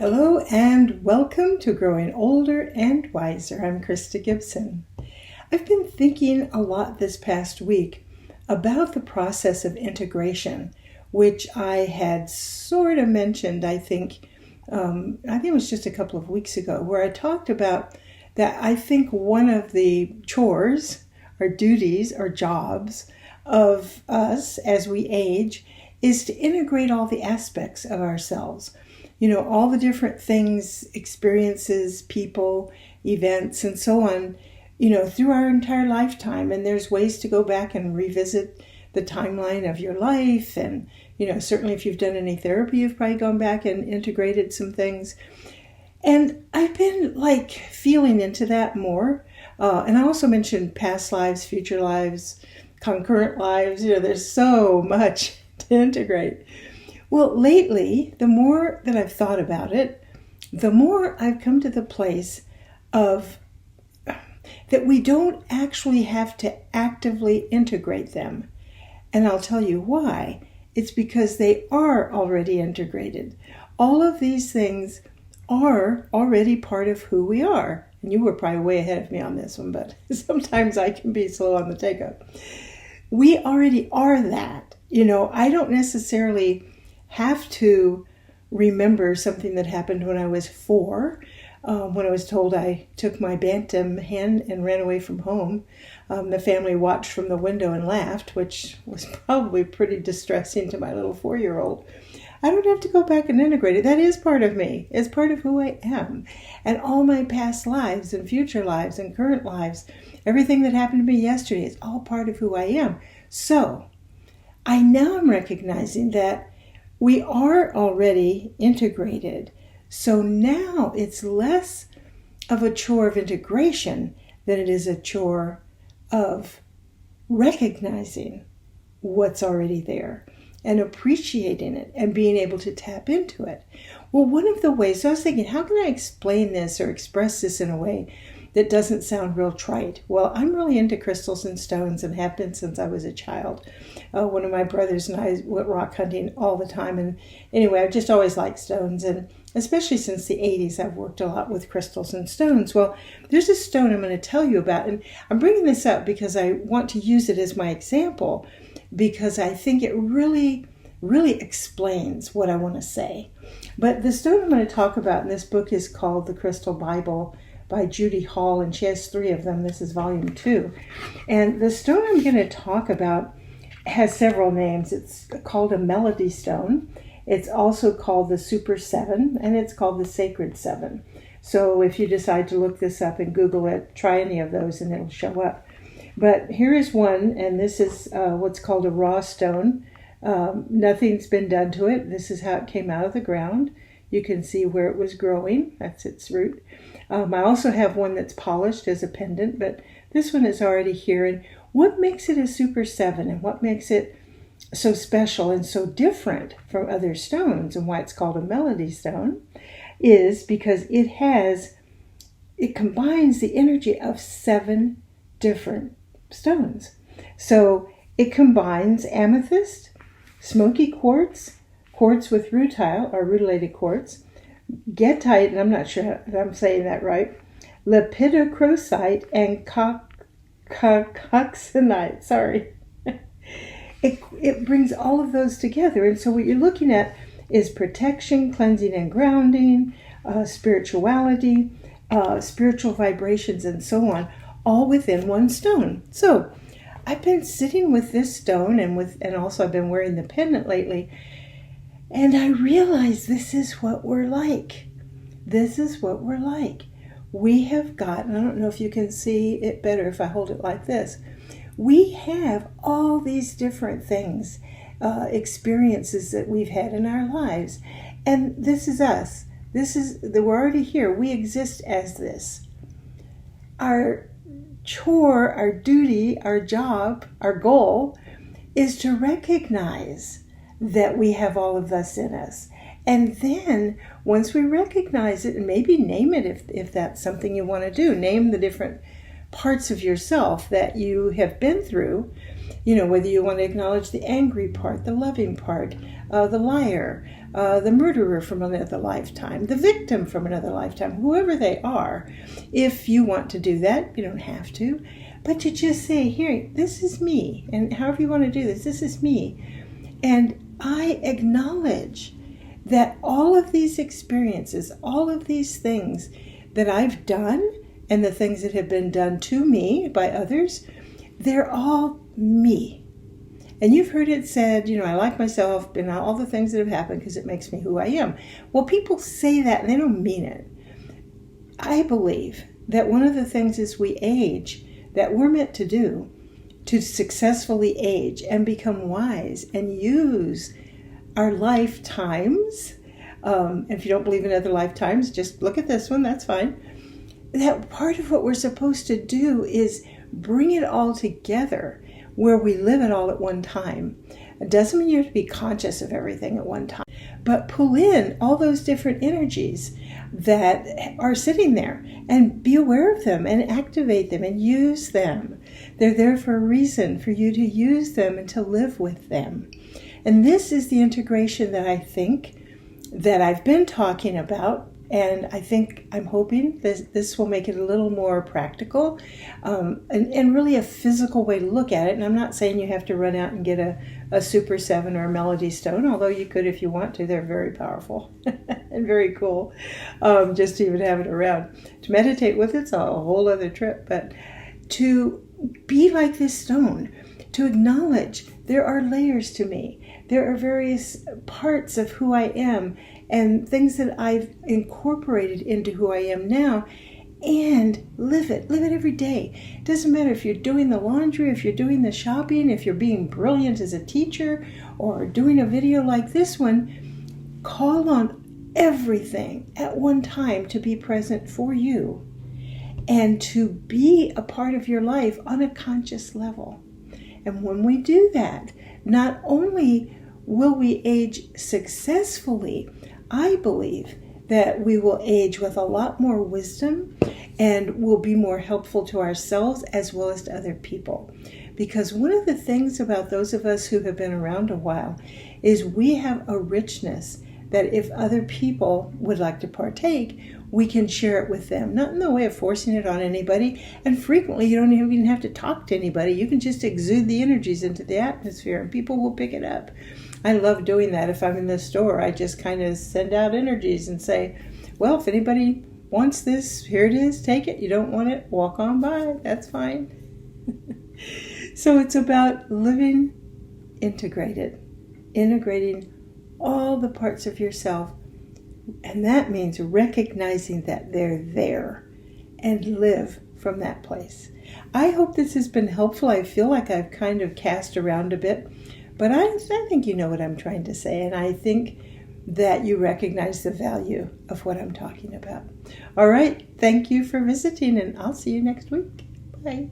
Hello and welcome to Growing Older and Wiser. I'm Krista Gibson. I've been thinking a lot this past week about the process of integration, which I had sort of mentioned, I think it was just a couple of weeks ago, where I talked about that I think one of the chores or duties or jobs of us as we age is to integrate all the aspects of ourselves. You know, all the different things, experiences, people, events, and so on, through our entire lifetime. And there's ways to go back and revisit the timeline of your life. And, certainly if you've done any therapy, you've probably gone back and integrated some things. And I've been feeling into that more. And I also mentioned past lives, future lives, concurrent lives. There's so much to integrate. Well, lately, the more that I've thought about it, the more I've come to the place of that we don't actually have to actively integrate them. And I'll tell you why. It's because they are already integrated. All of these things are already part of who we are. And you were probably way ahead of me on this one, but sometimes I can be slow on the take-up. We already are that. I don't necessarily have to remember something that happened when I was 4, when I was told I took my bantam hen and ran away from home. The family watched from the window and laughed, which was probably pretty distressing to my little 4-year-old. I don't have to go back and integrate it. That is part of me. It's part of who I am. And all my past lives and future lives and current lives, everything that happened to me yesterday is all part of who I am. So I now am recognizing that we are already integrated. So now it's less of a chore of integration than it is a chore of recognizing what's already there and appreciating it and being able to tap into it. Well, one of the ways, so I was thinking, how can I explain this or express this in a way that doesn't sound real trite? Well, I'm really into crystals and stones and have been since I was a child. One of my brothers and I went rock hunting all the time. And anyway, I've just always liked stones. And especially since the 80s, I've worked a lot with crystals and stones. Well, there's a stone I'm going to tell you about. And I'm bringing this up because I want to use it as my example, because I think it really, really explains what I want to say. But the stone I'm going to talk about in this book is called The Crystal Bible by Judy Hall, and she has 3 of them. This is volume 2. And the stone I'm going to talk about has several names. It's called a melody stone. It's also called the Super 7, and it's called the Sacred 7. So if you decide to look this up and Google it, try any of those and it'll show up. But here is one, and this is what's called a raw stone. Nothing's been done to it. This is how it came out of the ground. You can see where it was growing. That's its root. I also have one that's polished as a pendant, but this one is already here. And what makes it a Super 7 and what makes it so special and so different from other stones and why it's called a melody stone is because it combines the energy of 7 different stones. So it combines amethyst, smoky quartz, quartz with rutile or rutilated quartz, goethite, and I'm not sure if I'm saying that right, lepidocrosite, and coxonite. Sorry. It brings all of those together. And so what you're looking at is protection, cleansing and grounding, spirituality, spiritual vibrations, and so on, all within one stone. So I've been sitting with this stone and also I've been wearing the pendant lately. And I realize this is what we're like. This is what we're like. We have got, and I don't know if you can see it better if I hold it like this. We have all these different things, experiences that we've had in our lives. And this is us. We're already here. We exist as this. Our chore, our duty, our job, our goal is to recognize that we have all of us in us. And then once we recognize it, and maybe name it if that's something you want to do, name the different parts of yourself that you have been through, Whether you want to acknowledge the angry part, the loving part, the liar, the murderer from another lifetime, the victim from another lifetime, whoever they are. If you want to do that, you don't have to, but to just say, here, this is me, and however you want to do this is me. And I acknowledge that all of these experiences, all of these things that I've done, and the things that have been done to me by others, they're all me. And you've heard it said, I like myself and all the things that have happened because it makes me who I am. Well, people say that and they don't mean it. I believe that one of the things as we age that we're meant to do to successfully age and become wise and use our lifetimes. If you don't believe in other lifetimes, just look at this one, that's fine. That part of what we're supposed to do is bring it all together where we live it all at one time. It doesn't mean you have to be conscious of everything at one time, but pull in all those different energies that are sitting there and be aware of them and activate them and use them. They're there for a reason, for you to use them and to live with them. And this is the integration that I think that I've been talking about. And I'm hoping this will make it a little more practical and really a physical way to look at it. And I'm not saying you have to run out and get a Super 7 or a Melody Stone, although you could if you want to. They're very powerful and very cool, just to even have it around. To meditate with it's a whole other trip. But to be like this stone, to acknowledge there are layers to me. There are various parts of who I am and things that I've incorporated into who I am now, and live it every day. It doesn't matter if you're doing the laundry, if you're doing the shopping, if you're being brilliant as a teacher, or doing a video like this one. Call on everything at one time to be present for you and to be a part of your life on a conscious level. And when we do that, not only will we age successfully, I believe that we will age with a lot more wisdom and will be more helpful to ourselves as well as to other people. Because one of the things about those of us who have been around a while is we have a richness that if other people would like to partake, we can share it with them. Not in the way of forcing it on anybody. And frequently you don't even have to talk to anybody. You can just exude the energies into the atmosphere and people will pick it up. I love doing that. If I'm in the store, I just kind of send out energies and say, well, if anybody wants this, here it is, take it. You don't want it, walk on by. That's fine. So it's about living integrated, integrating all the parts of yourself. And that means recognizing that they're there and live from that place. I hope this has been helpful. I feel like I've kind of cast around a bit, but I think you know what I'm trying to say, and I think that you recognize the value of what I'm talking about. All right, thank you for visiting, and I'll see you next week. Bye.